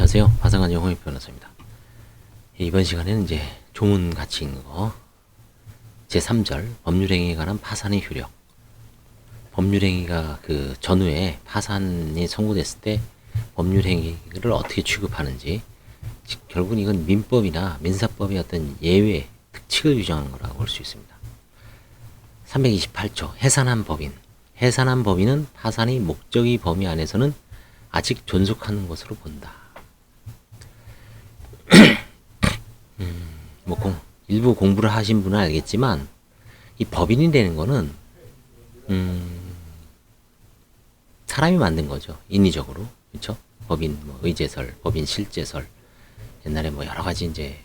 안녕하세요. 화성한 영호익 변호사입니다. 이번 시간에는 이제 조문 같이 있는 거 제3절 법률행위에 관한 파산의 효력. 법률행위가 그 전후에 파산이 선고됐을 때 법률행위를 어떻게 취급하는지, 결국은 이건 민법이나 민사법의 어떤 예외 특칙을 규정하는 거라고 볼 수 있습니다. 328조 해산한 법인. 해산한 법인은 파산의 목적의 범위 안에서는 아직 존속하는 것으로 본다. 일부 공부를 하신 분은 알겠지만 이 법인이 되는 거는 사람이 만든 거죠. 인위적으로. 그렇죠? 법인 의제설, 법인 실제설. 옛날에 여러 가지 이제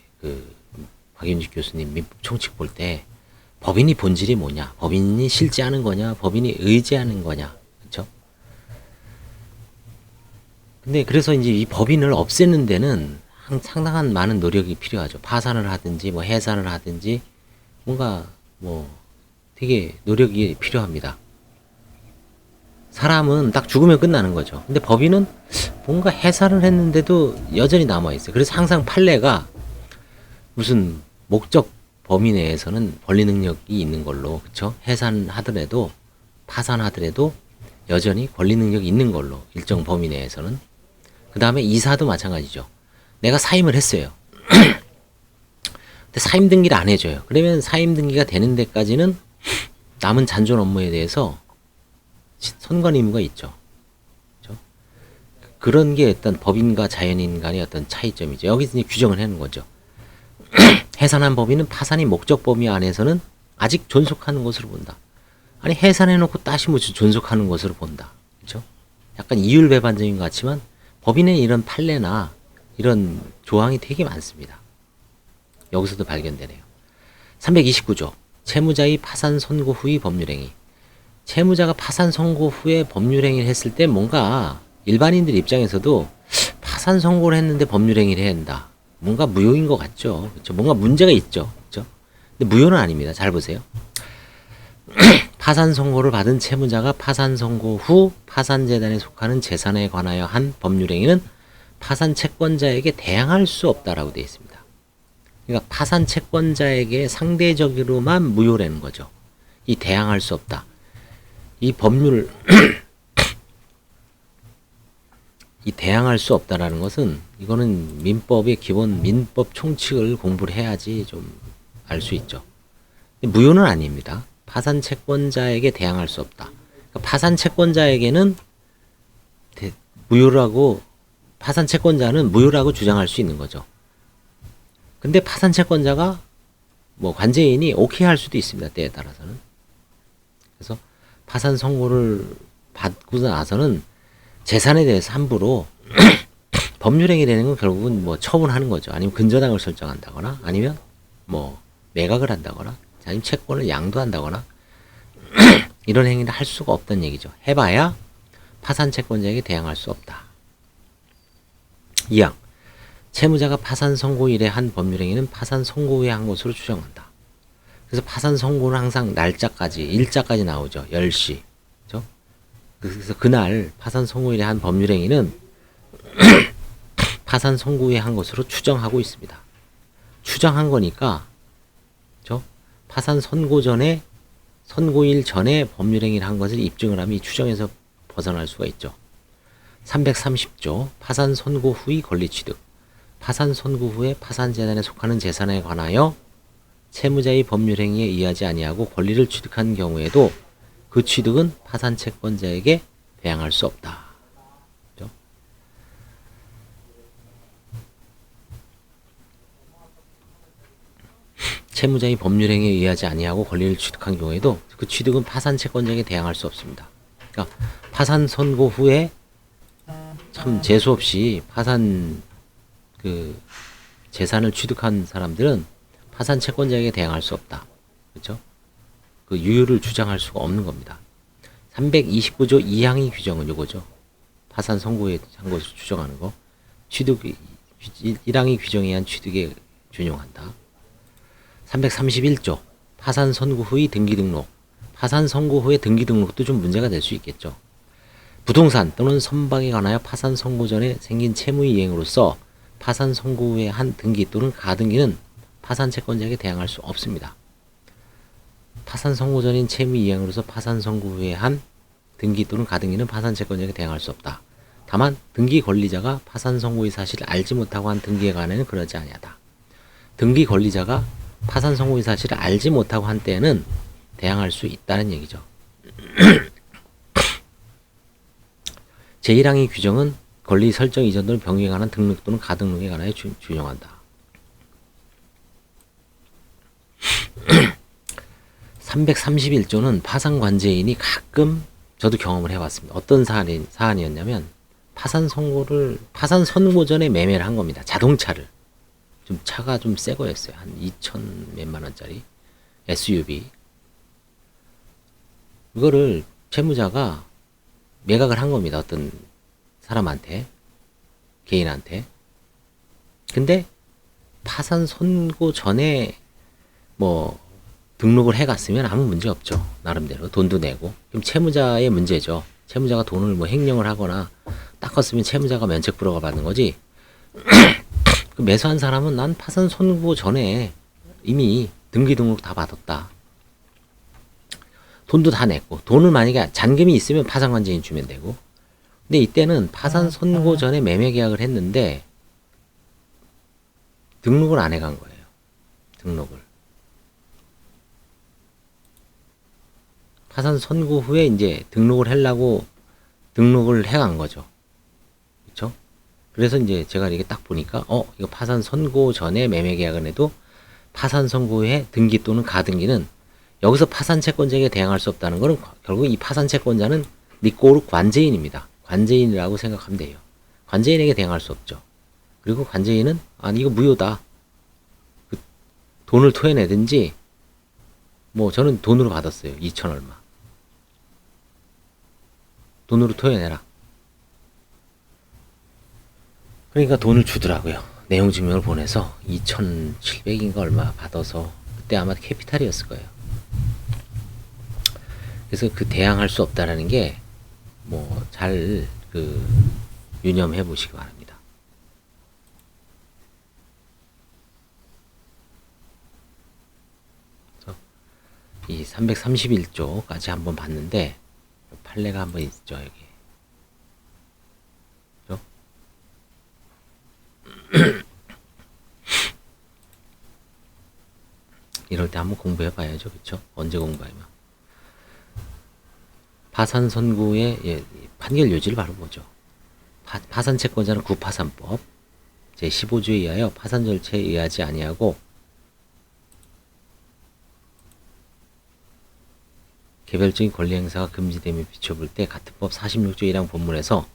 박윤직 교수님 민법 총칙 볼 때 법인이 본질이 뭐냐? 법인이 실제하는 거냐? 법인이 의제하는 거냐? 그렇죠? 근데 그래서 이제 이 법인을 없애는 데는 상당한 많은 노력이 필요하죠. 파산을 하든지 해산을 하든지 뭔가 되게 노력이 필요합니다. 사람은 딱 죽으면 끝나는 거죠. 근데 법인은 뭔가 해산을 했는데도 여전히 남아있어요. 그래서 항상 판례가 무슨 목적 범위 내에서는 권리 능력이 있는 걸로, 그쵸? 해산하더라도, 파산하더라도 여전히 권리 능력이 있는 걸로, 일정 범위 내에서는. 그 다음에 이사도 마찬가지죠. 내가 사임을 했어요. 근데 사임 등기를 안 해줘요. 그러면 사임 등기가 되는 데까지는 남은 잔존 업무에 대해서 선관 의무가 있죠. 그렇죠? 그런 게 어떤 법인과 자연인 간의 어떤 차이점이죠. 여기서 이제 규정을 해놓은 거죠. 해산한 법인은 파산이 목적 범위 안에서는 아직 존속하는 것으로 본다. 아니 해산해놓고 다시 존속하는 것으로 본다. 그렇죠? 약간 이율배반적인 것 같지만 법인의 이런 판례나 이런 조항이 되게 많습니다. 여기서도 발견되네요. 329조 채무자의 파산 선고 후의 법률행위. 채무자가 파산 선고 후에 법률행위를 했을 때 뭔가 일반인들 입장에서도 파산 선고를 했는데 법률행위를 해야 한다. 뭔가 무효인 것 같죠. 그렇죠? 뭔가 문제가 있죠. 그렇죠? 근데 무효는 아닙니다. 잘 보세요. 파산 선고를 받은 채무자가 파산 선고 후 파산재단에 속하는 재산에 관하여 한 법률행위는 파산 채권자에게 대항할 수 없다라고 되어 있습니다. 그러니까 파산 채권자에게 상대적으로만 무효라는 거죠. 이 대항할 수 없다. 이 법률 이 대항할 수 없다라는 것은 이거는 민법의 기본 민법 총칙을 공부를 해야지 좀 알 수 있죠. 무효는 아닙니다. 파산 채권자에게 대항할 수 없다. 그러니까 파산 채권자에게는 무효라고 파산 채권자는 무효라고 주장할 수 있는 거죠. 근데 파산 채권자가 관제인이 오케이 할 수도 있습니다. 때에 따라서는. 그래서 파산 선고를 받고 나서는 재산에 대해서 함부로 법률행위 되는 건 결국은 처분하는 거죠. 아니면 근저당을 설정한다거나 아니면 매각을 한다거나 아니면 채권을 양도한다거나 이런 행위를 할 수가 없다는 얘기죠. 해봐야 파산 채권자에게 대항할 수 없다. 2항 채무자가 파산 선고 이래 한 법률행위는 파산 선고 후에 한 것으로 추정한다. 그래서 파산 선고는 항상 날짜까지 일자까지 나오죠. 10시. 그렇죠? 그래서 그날 파산 선고 이래 한 법률행위는 파산 선고 후에 한 것으로 추정하고 있습니다. 추정한 거니까 그렇죠? 파산 선고일 전에 법률행위를 한 것을 입증을 하면 이 추정에서 벗어날 수가 있죠. 330조 파산 선고 후의 권리 취득. 파산 선고 후에 파산재단에 속하는 재산에 관하여 채무자의 법률행위에 의하지 아니하고 권리를 취득한 경우에도 그 취득은 파산 채권자에게 배양할 수 없다. 그렇죠? 채무자의 법률행위에 의하지 아니하고 권리를 취득한 경우에도 그 취득은 파산 채권자에게 대항할 수 없습니다. 그러니까 파산 선고 후에 참 재수없이 파산 재산을 취득한 사람들은 파산 채권자에게 대항할 수 없다. 그렇죠? 그 유효를 주장할 수가 없는 겁니다. 329조 2항의 규정은 요거죠. 파산 선고에 한 것을 추정하는 거. 취득 1항의 규정에 의한 취득에 준용한다. 331조 파산 선고 후의 등기 등록. 파산 선고 후의 등기 등록도 좀 문제가 될 수 있겠죠. 부동산 또는 선박에 관하여 파산 선고 전에 생긴 채무 이행으로서 파산 선고 후에 한 등기 또는 가등기는 파산 채권자에게 대항할 수 없습니다. 파산 선고 전인 채무 이행으로서 파산 선고 후에 한 등기 또는 가등기는 파산 채권자에게 대항할 수 없다. 다만 등기 권리자가 파산 선고의 사실을 알지 못하고 한 등기에 관해는 그러지 아니하다. 등기 권리자가 파산 선고의 사실을 알지 못하고 한 때에는 대항할 수 있다는 얘기죠. 제1항의 규정은 권리 설정 이전 또는 병역에 관한 등록 또는 가등록에 관하여 준용한다. 331조는 파산관제인이 가끔 저도 경험을 해봤습니다. 어떤 사안이었냐면 파산 선고 전에 매매를 한 겁니다. 자동차를. 좀 차가 좀 새 거였어요. 한 2천 몇만 원짜리 SUV. 이거를 채무자가 매각을 한 겁니다. 어떤 사람한테, 개인한테. 근데 파산 선고 전에 뭐 등록을 해갔으면 아무 문제 없죠. 나름대로 돈도 내고. 그럼 채무자의 문제죠. 채무자가 돈을 뭐 횡령을 하거나 닦았으면 채무자가 면책불허가 받는 거지. 그 매수한 사람은 난 파산 선고 전에 이미 등기 등록 다 받았다. 돈도 다 냈고, 돈을 만약에 잔금이 있으면 파산관제인 주면 되고. 근데 이때는 파산 선고 전에 매매 계약을 했는데 등록을 안 해간 거예요. 등록을. 파산 선고 후에 이제 등록을 하려고 등록을 해간 거죠. 그렇죠? 그래서 이제 제가 이렇게 딱 보니까 이거 파산 선고 전에 매매 계약을 해도 파산 선고 후에 등기 또는 가등기는 여기서 파산 채권자에게 대항할 수 없다는 것은 결국 이 파산 채권자는 니꼬르 관제인입니다. 관제인이라고 생각하면 돼요. 관제인에게 대항할 수 없죠. 그리고 관제인은 이거 무효다. 그 돈을 토해내든지 뭐 저는 돈으로 받았어요. 2천 얼마. 돈으로 토해내라. 그러니까 돈을 주더라고요. 내용 증명을 보내서 2,700인가 얼마 받아서 그때 아마 캐피탈이었을 거예요. 그래서 그 대항할 수 없다라는 게 뭐 잘 유념해 보시기 바랍니다. 그래서 이 331조까지 한번 봤는데 판례가 한번 있죠, 여기. 그죠? 이럴 때 한번 공부해 봐야죠. 그쵸? 언제 공부하면. 파산 선고의 판결 요지를 바로 보죠. 파산 채권자는 구파산법 제15조에 의하여 파산 절차에 의하지 아니하고 개별적인 권리 행사가 금지됨에 비춰볼 때 같은 법 46조 1항 본문에서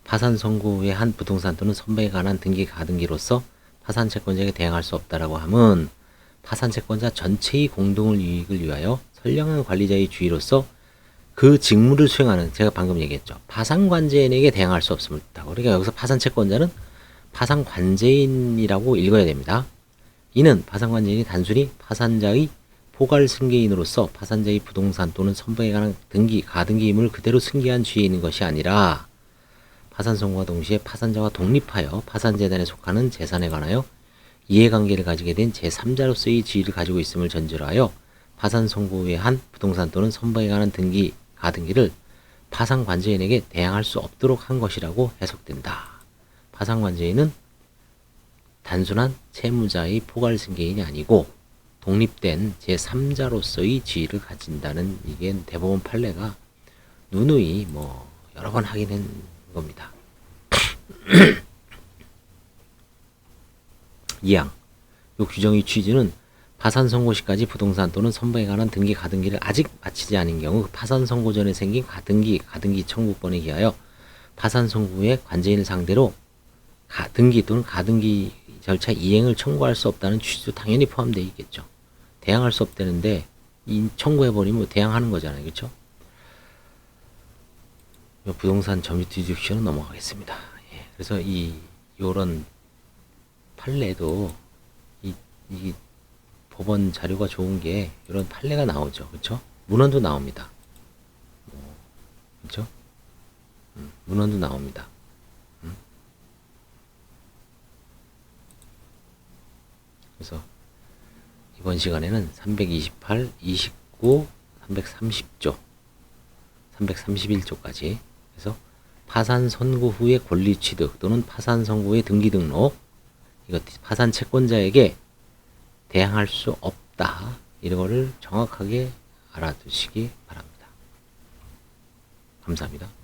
파산 선고 후에 한 부동산 또는 선박에 관한 등기 가등기로서 파산 채권자에게 대항할 수 없다라고 함은 파산 채권자 전체의 공동을 이익을 위하여 선량한 관리자의 주의로서 그 직무를 수행하는, 제가 방금 얘기했죠. 파산관제인에게 대항할 수 없음을 뜻하고, 그러니까 여기서 파산채권자는 파산관제인이라고 읽어야 됩니다. 이는 파산관제인이 단순히 파산자의 포괄 승계인으로서 파산자의 부동산 또는 선박에 관한 등기, 가등기 임을 그대로 승계한 지위에 있는 것이 아니라 파산 선고와 동시에 파산자와 독립하여 파산재단에 속하는 재산에 관하여 이해관계를 가지게 된 제3자로서의 지위를 가지고 있음을 전제로 하여 파산 선고 후에 한 부동산 또는 선박에 관한 등기, 가등기를 파산관제인에게 대항할 수 없도록 한 것이라고 해석된다. 파산관제인은 단순한 채무자의 포괄승계인이 아니고 독립된 제3자로서의 지위를 가진다는, 이게 대법원 판례가 누누이 뭐 여러 번 하긴 한 겁니다. 2항. 이 규정의 취지는 파산 선고 시까지 부동산 또는 선박에 관한 등기, 가등기를 아직 마치지 않은 경우 파산 선고 전에 생긴 가등기 청구권에 기하여 파산 선고 후에 관제인을 상대로 등기 또는 가등기 절차 이행을 청구할 수 없다는 취지도 당연히 포함되어 있겠죠. 대항할 수 없다는데 청구해버리면 대항하는 거잖아요. 그렇죠? 부동산 점유 디듀ction 넘어가겠습니다. 예, 그래서 요런 판례도 이 법원 자료가 좋은 게 이런 판례가 나오죠. 그렇죠? 문헌도 나옵니다. 그렇죠? 문헌도 나옵니다. 그래서 이번 시간에는 328, 29, 330조, 331조까지 그래서 파산 선고 후의 권리 취득 또는 파산 선고 후의 등기 등록 이거 파산 채권자에게 대항할 수 없다. 이거를 정확하게 알아두시기 바랍니다. 감사합니다.